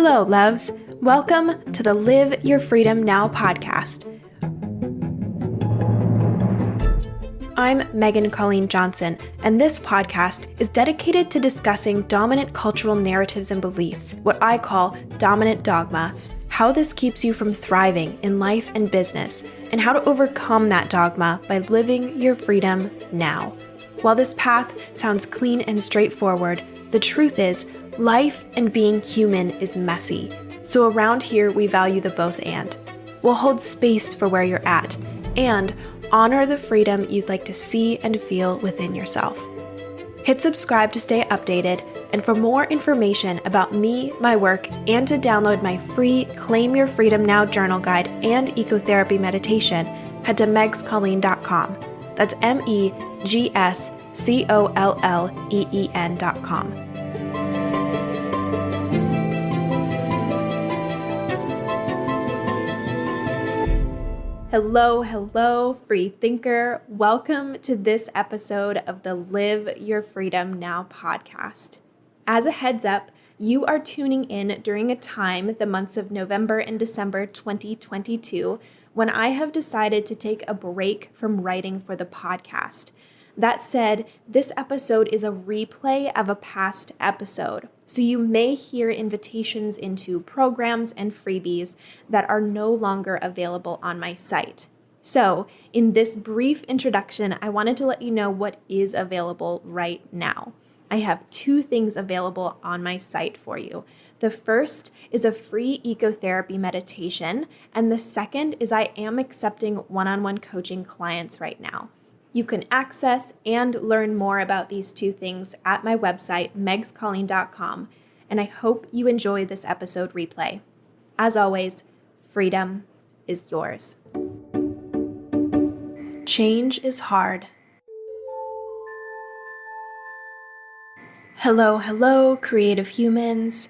Hello, loves. Welcome to the Live Your Freedom Now podcast. I'm Megan Colleen Johnson, and this podcast is dedicated to discussing dominant cultural narratives and beliefs, what I call dominant dogma, how this keeps you from thriving in life and business, and how to overcome that dogma by living your freedom now. While this path sounds clean and straightforward, the truth is, life and being human is messy. So around here, we value the both and. We'll hold space for where you're at and honor the freedom you'd like to see and feel within yourself. Hit subscribe to stay updated, and for more information about me, my work, and to download my free Claim Your Freedom Now journal guide and ecotherapy meditation, head to megscolleen.com. That's megscolleen.com. Hello, free thinker. Welcome to this episode of the Live Your Freedom Now podcast. As a heads up, you are tuning in during a time, the months of November and December 2022, when I have decided to take a break from writing for the podcast. That said, this episode is a replay of a past episode, so you may hear invitations into programs and freebies that are no longer available on my site. So, in this brief introduction, I wanted to let you know what is available right now. I have two things available on my site for you. The first is a free ecotherapy meditation, and the second is I am accepting one-on-one coaching clients right now. You can access and learn more about these two things at my website, megscolleen.com, and I hope you enjoy this episode replay. As always, freedom is yours. Change is hard. Hello, creative humans.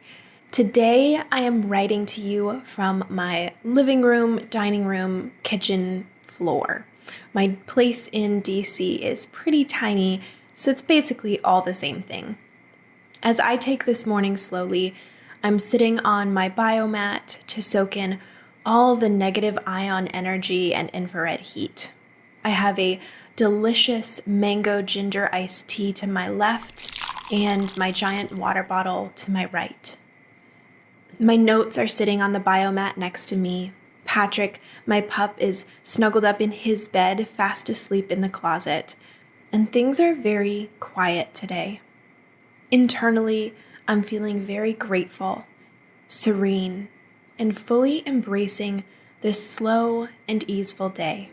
Today, I am writing to you from my living room, dining room, kitchen floor. My place in DC is pretty tiny, so it's basically all the same thing. As I take this morning slowly, I'm sitting on my biomat to soak in all the negative ion energy and infrared heat. I have a delicious mango ginger iced tea to my left and my giant water bottle to my right. My notes are sitting on the biomat next to me. Patrick, my pup, is snuggled up in his bed, fast asleep in the closet, and things are very quiet today. Internally, I'm feeling very grateful, serene, and fully embracing this slow and easeful day.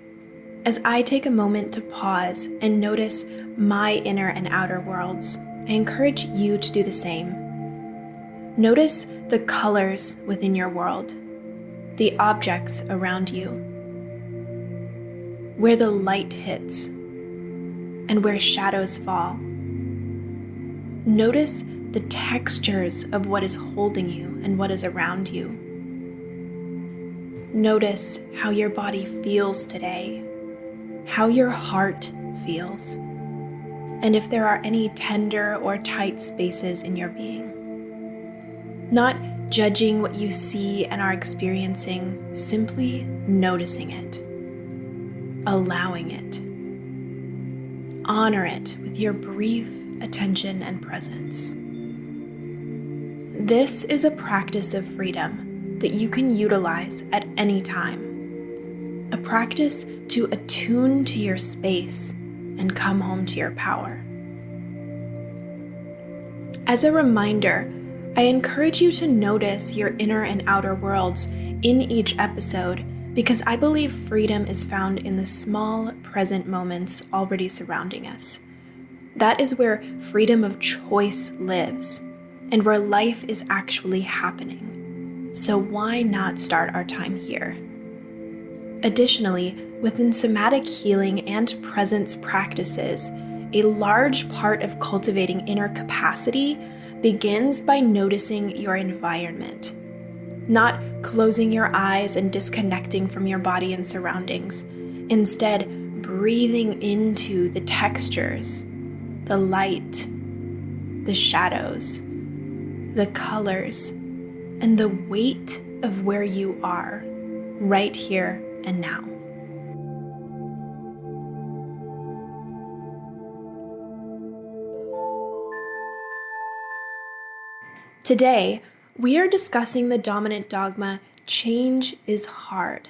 As I take a moment to pause and notice my inner and outer worlds, I encourage you to do the same. Notice the colors within your world, the objects around you, where the light hits, and where shadows fall. Notice the textures of what is holding you and what is around you. Notice how your body feels today, how your heart feels, and if there are any tender or tight spaces in your being. Not judging what you see and are experiencing, simply noticing it, allowing it. Honor it with your brief attention and presence. This is a practice of freedom that you can utilize at any time, a practice to attune to your space and come home to your power. As a reminder, I encourage you to notice your inner and outer worlds in each episode because I believe freedom is found in the small, present moments already surrounding us. That is where freedom of choice lives and where life is actually happening. So why not start our time here? Additionally, within somatic healing and presence practices, a large part of cultivating inner capacity begins by noticing your environment, not closing your eyes and disconnecting from your body and surroundings. Instead, breathing into the textures, the light, the shadows, the colors, and the weight of where you are, right here and now. Today, we are discussing the dominant dogma, change is hard.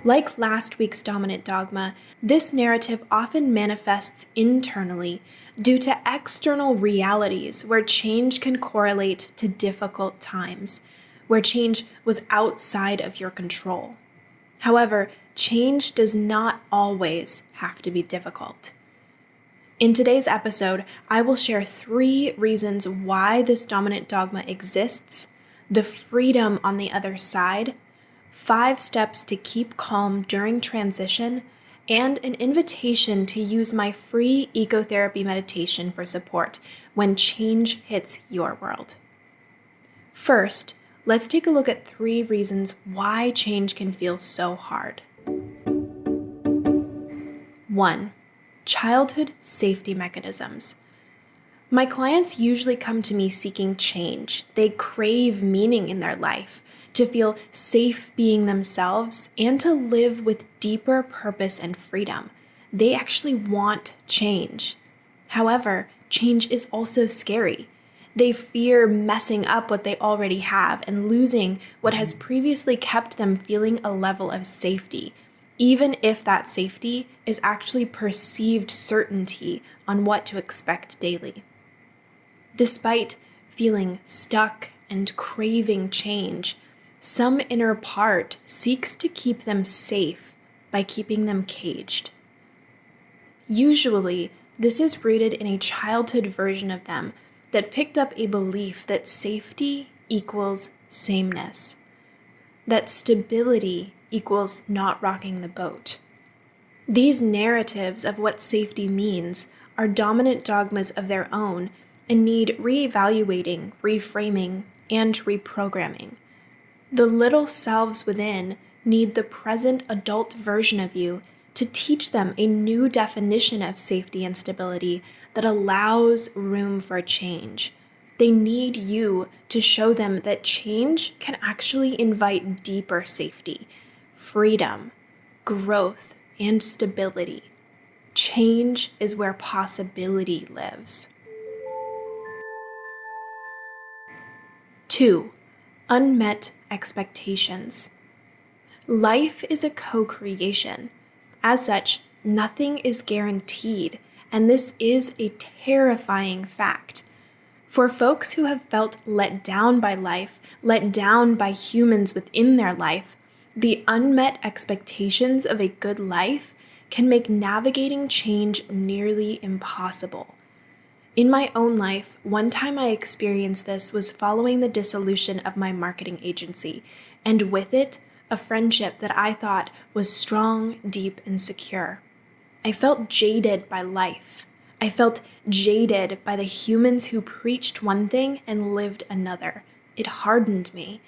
Like last week's dominant dogma, this narrative often manifests internally due to external realities where change can correlate to difficult times, where change was outside of your control. However, change does not always have to be difficult. In today's episode, I will share 3 reasons why this dominant dogma exists, the freedom on the other side, 5 steps to keep calm during transition, and an invitation to use my free ecotherapy meditation for support when change hits your world. First, let's take a look at 3 reasons why change can feel so hard. 1. Childhood safety mechanisms. My clients usually come to me seeking change. They crave meaning in their life, to feel safe being themselves, and to live with deeper purpose and freedom. They actually want change. However, change is also scary. They fear messing up what they already have and losing what has previously kept them feeling a level of safety, even if that safety is actually perceived certainty on what to expect daily. Despite feeling stuck and craving change, some inner part seeks to keep them safe by keeping them caged. Usually, this is rooted in a childhood version of them that picked up a belief that safety equals sameness, that stability equals not rocking the boat. These narratives of what safety means are dominant dogmas of their own and need reevaluating, reframing, and reprogramming. The little selves within need the present adult version of you to teach them a new definition of safety and stability that allows room for change. They need you to show them that change can actually invite deeper safety, freedom, growth, and stability. Change is where possibility lives. 2. Unmet expectations. Life is a co-creation. As such, nothing is guaranteed, and this is a terrifying fact. For folks who have felt let down by life, let down by humans within their life, the unmet expectations of a good life can make navigating change nearly impossible. In my own life, one time I experienced this was following the dissolution of my marketing agency, and with it, a friendship that I thought was strong, deep, and secure. I felt jaded by life. I felt jaded by the humans who preached one thing and lived another. It hardened me.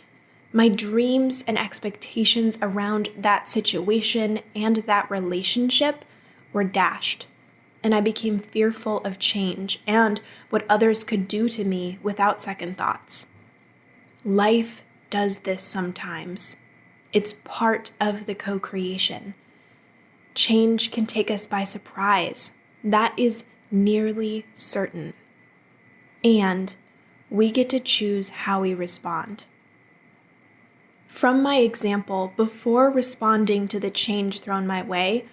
My dreams and expectations around that situation and that relationship were dashed, and I became fearful of change and what others could do to me without second thoughts. Life does this sometimes. It's part of the co-creation. Change can take us by surprise. That is nearly certain. And we get to choose how we respond. From my example, before responding to the change thrown my way,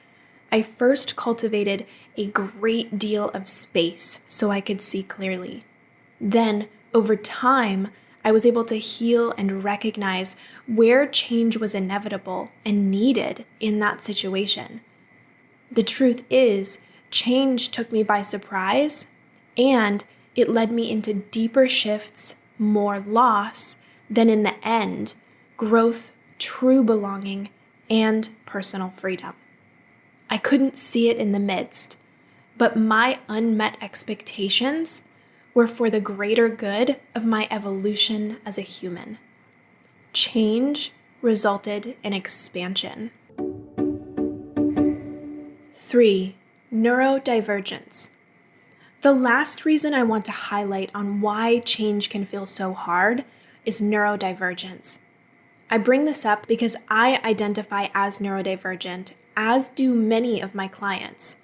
I first cultivated a great deal of space so I could see clearly. Then, over time, I was able to heal and recognize where change was inevitable and needed in that situation. The truth is, change took me by surprise, and it led me into deeper shifts, more loss, than in the end, growth, true belonging, and personal freedom. I couldn't see it in the midst, but my unmet expectations were for the greater good of my evolution as a human. Change resulted in expansion. 3. Neurodivergence. The last reason I want to highlight on why change can feel so hard is neurodivergence. I bring this up because I identify as neurodivergent, as do many of my clients.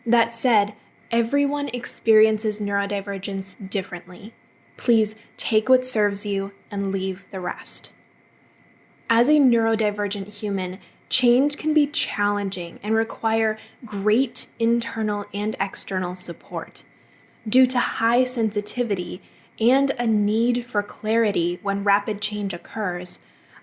That said, everyone experiences neurodivergence differently. Please take what serves you and leave the rest. As a neurodivergent human, change can be challenging and require great internal and external support. Due to high sensitivity and a need for clarity when rapid change occurs,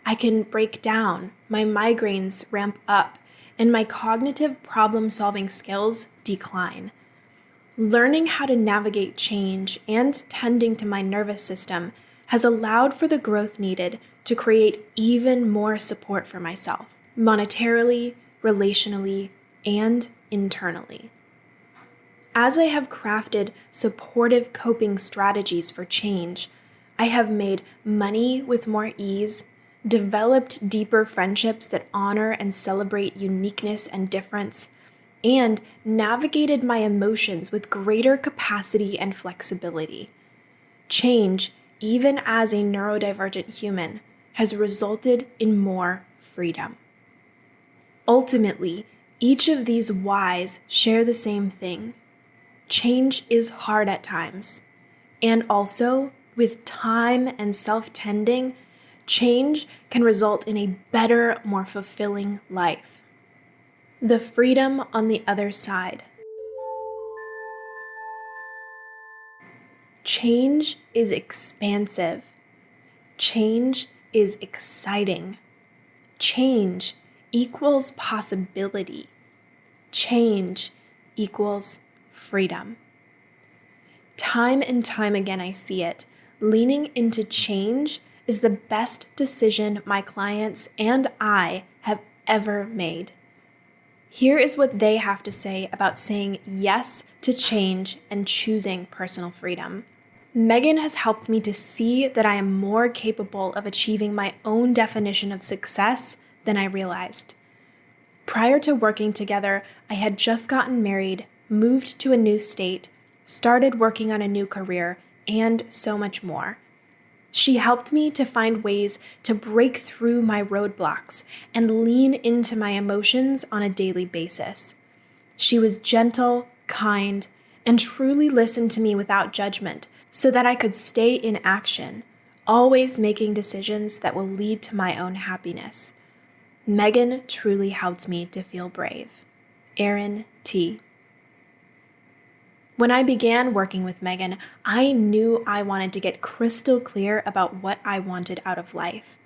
I can break down, my migraines ramp up, and my cognitive problem-solving skills decline. Learning how to navigate change and tending to my nervous system has allowed for the growth needed to create even more support for myself, monetarily, relationally, and internally. As I have crafted supportive coping strategies for change, I have made money with more ease, developed deeper friendships that honor and celebrate uniqueness and difference, and navigated my emotions with greater capacity and flexibility. Change, even as a neurodivergent human, has resulted in more freedom. Ultimately, each of these whys share the same thing. Change is hard at times, and also, with time and self-tending, change can result in a better, more fulfilling life. The freedom on the other side. Change is expansive. Change is exciting. Change equals possibility. Change equals freedom. Time and time again, I see it. Leaning into change is the best decision my clients and I have ever made. Here is what they have to say about saying yes to change and choosing personal freedom. Megan has helped me to see that I am more capable of achieving my own definition of success than I realized. Prior to working together, I had just gotten married, moved to a new state, started working on a new career, and so much more. She helped me to find ways to break through my roadblocks and lean into my emotions on a daily basis. She was gentle, kind, and truly listened to me without judgment so that I could stay in action, always making decisions that will lead to my own happiness. Megan truly helped me to feel brave. Erin T. When I began working with Megan, I knew I wanted to get crystal clear about what I wanted out of life.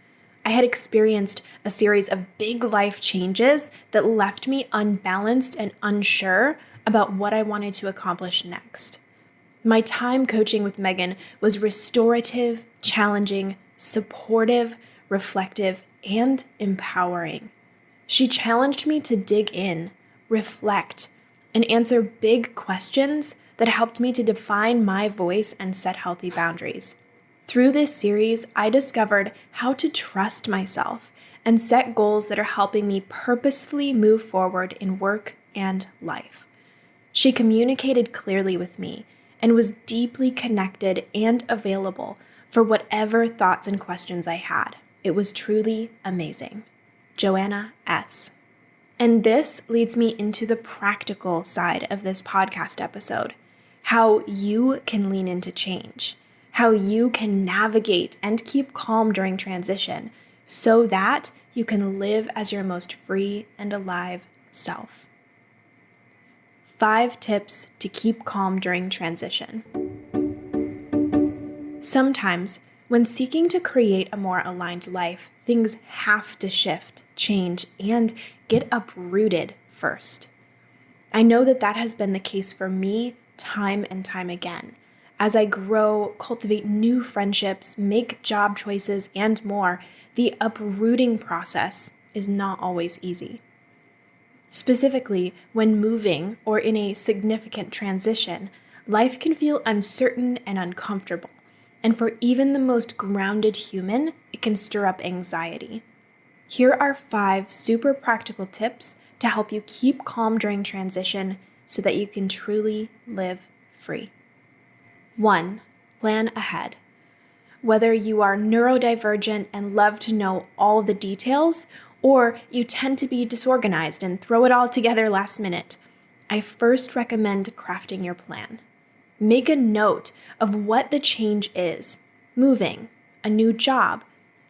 I had experienced a series of big life changes that left me unbalanced and unsure about what I wanted to accomplish next. My time coaching with Megan was restorative, challenging, supportive, reflective, and empowering. She challenged me to dig in, reflect, and answer big questions that helped me to define my voice and set healthy boundaries. Through this series, I discovered how to trust myself and set goals that are helping me purposefully move forward in work and life. She communicated clearly with me and was deeply connected and available for whatever thoughts and questions I had. It was truly amazing. Joanna S. And this leads me into the practical side of this podcast episode, how you can lean into change, how you can navigate and keep calm during transition so that you can live as your most free and alive self. 5 tips to keep calm during transition. Sometimes, when seeking to create a more aligned life, things have to shift, change, and get uprooted first. I know that has been the case for me time and time again. As I grow, cultivate new friendships, make job choices, and more, the uprooting process is not always easy. Specifically, when moving or in a significant transition, life can feel uncertain and uncomfortable. And for even the most grounded human, it can stir up anxiety. Here are 5 super practical tips to help you keep calm during transition so that you can truly live free. 1. Plan ahead. Whether you are neurodivergent and love to know all the details, or you tend to be disorganized and throw it all together last minute, I first recommend crafting your plan. Make a note of what the change is: moving, a new job,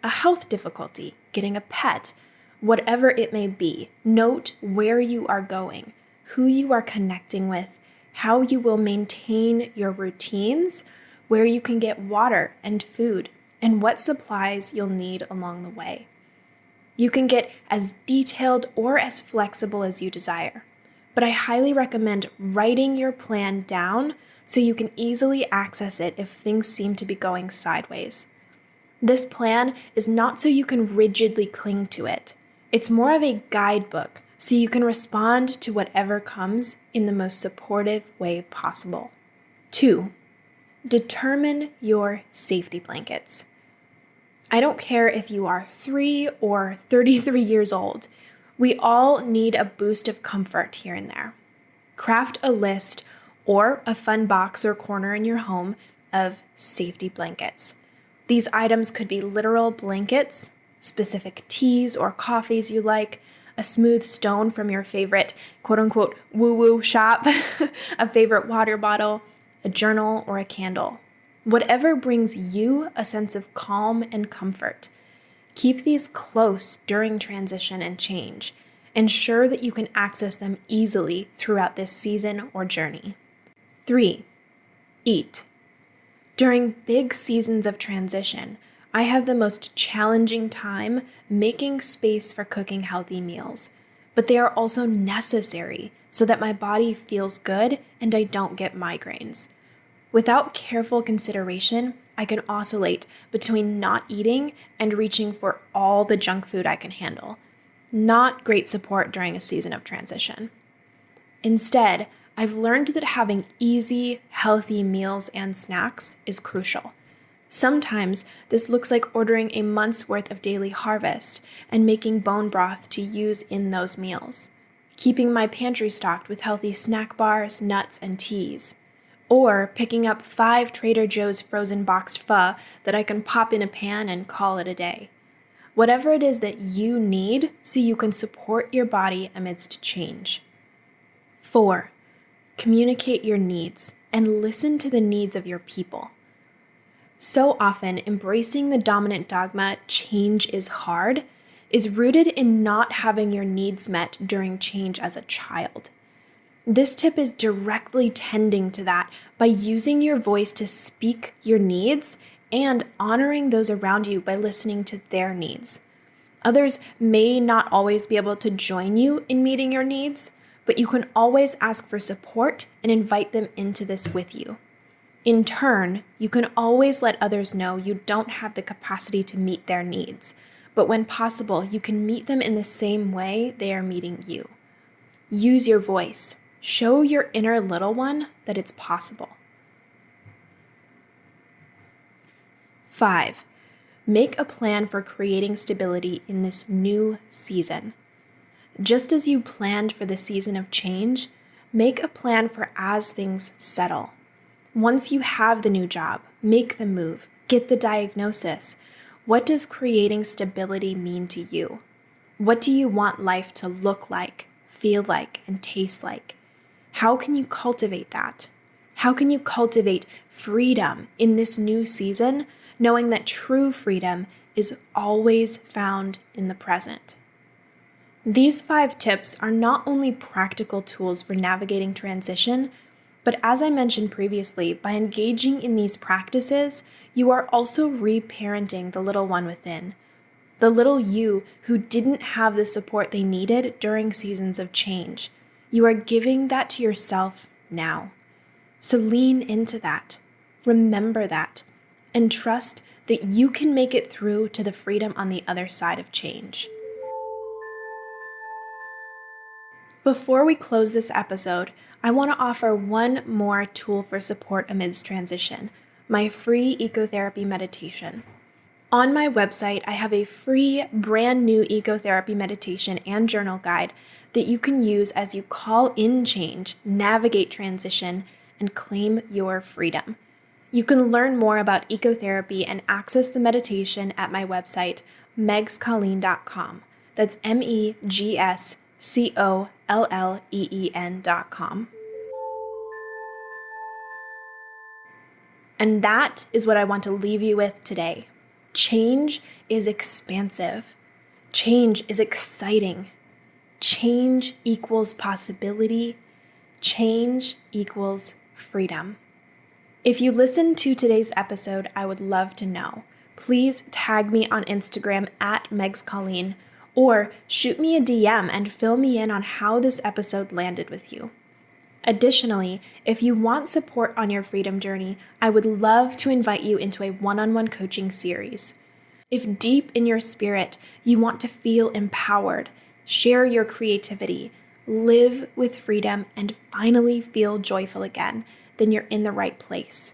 a health difficulty, getting a pet, whatever it may be. Note where you are going, who you are connecting with, how you will maintain your routines, where you can get water and food, and what supplies you'll need along the way. You can get as detailed or as flexible as you desire, but I highly recommend writing your plan down so you can easily access it if things seem to be going sideways. This plan is not so you can rigidly cling to it. It's more of a guidebook so you can respond to whatever comes in the most supportive way possible. 2, determine your safety blankets. I don't care if you are 3 or 33 years old. We all need a boost of comfort here and there. Craft a list or a fun box or corner in your home of safety blankets. These items could be literal blankets, specific teas or coffees you like, a smooth stone from your favorite quote-unquote woo-woo shop, a favorite water bottle, a journal, or a candle. Whatever brings you a sense of calm and comfort. Keep these close during transition and change. Ensure that you can access them easily throughout this season or journey. 3, eat. During big seasons of transition, I have the most challenging time making space for cooking healthy meals, but they are also necessary so that my body feels good and I don't get migraines. Without careful consideration, I can oscillate between not eating and reaching for all the junk food I can handle. Not great support during a season of transition. Instead, I've learned that having easy, healthy meals and snacks is crucial. Sometimes this looks like ordering a month's worth of daily harvest and making bone broth to use in those meals, keeping my pantry stocked with healthy snack bars, nuts, and teas, or picking up 5 Trader Joe's frozen boxed pho that I can pop in a pan and call it a day. Whatever it is that you need so you can support your body amidst change. 4, communicate your needs and listen to the needs of your people. So often, embracing the dominant dogma, change is hard, is rooted in not having your needs met during change as a child. This tip is directly tending to that by using your voice to speak your needs and honoring those around you by listening to their needs. Others may not always be able to join you in meeting your needs, but you can always ask for support and invite them into this with you. In turn, you can always let others know you don't have the capacity to meet their needs, but when possible, you can meet them in the same way they are meeting you. Use your voice. Show your inner little one that it's possible. 5, make a plan for creating stability in this new season. Just as you planned for the season of change, make a plan for as things settle. Once you have the new job, make the move, get the diagnosis, what does creating stability mean to you? What do you want life to look like, feel like, and taste like? How can you cultivate that? How can you cultivate freedom in this new season, knowing that true freedom is always found in the present? These 5 tips are not only practical tools for navigating transition, but as I mentioned previously, by engaging in these practices, you are also reparenting the little one within, the little you who didn't have the support they needed during seasons of change. You are giving that to yourself now. So lean into that, remember that, and trust that you can make it through to the freedom on the other side of change. Before we close this episode, I want to offer one more tool for support amidst transition, my free ecotherapy meditation. On my website, I have a free brand new ecotherapy meditation and journal guide that you can use as you call in change, navigate transition, and claim your freedom. You can learn more about ecotherapy and access the meditation at my website, megscolleen.com. That's megscolleen.com. And that is what I want to leave you with today. Change is expansive. Change is exciting. Change equals possibility. Change equals freedom. If you listened to today's episode, I would love to know. Please tag me on Instagram at megscolleen or shoot me a DM and fill me in on how this episode landed with you. Additionally, if you want support on your freedom journey, I would love to invite you into a one-on-one coaching series. If deep in your spirit you want to feel empowered, share your creativity, live with freedom, and finally feel joyful again, then you're in the right place.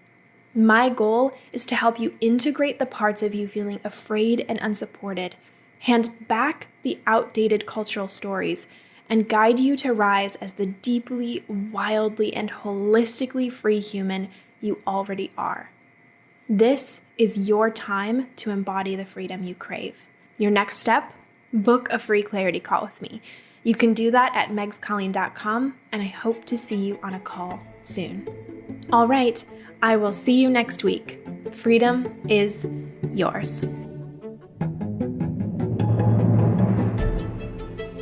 My goal is to help you integrate the parts of you feeling afraid and unsupported, hand back the outdated cultural stories, and guide you to rise as the deeply, wildly, and holistically free human you already are. This is your time to embody the freedom you crave. Your next step? Book a free clarity call with me. You can do that at megscolleen.com, and I hope to see you on a call soon. All right, I will see you next week. Freedom is yours.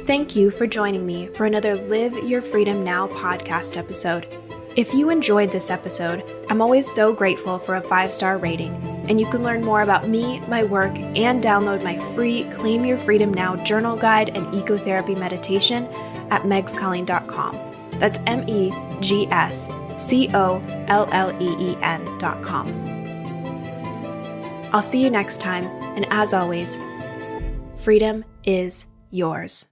Thank you for joining me for another Live Your Freedom Now podcast episode. If you enjoyed this episode, I'm always so grateful for a 5-star rating, and you can learn more about me, my work, and download my free Claim Your Freedom Now journal guide and ecotherapy meditation at megscolleen.com. That's megscolleen.com. I'll see you next time, and as always, freedom is yours.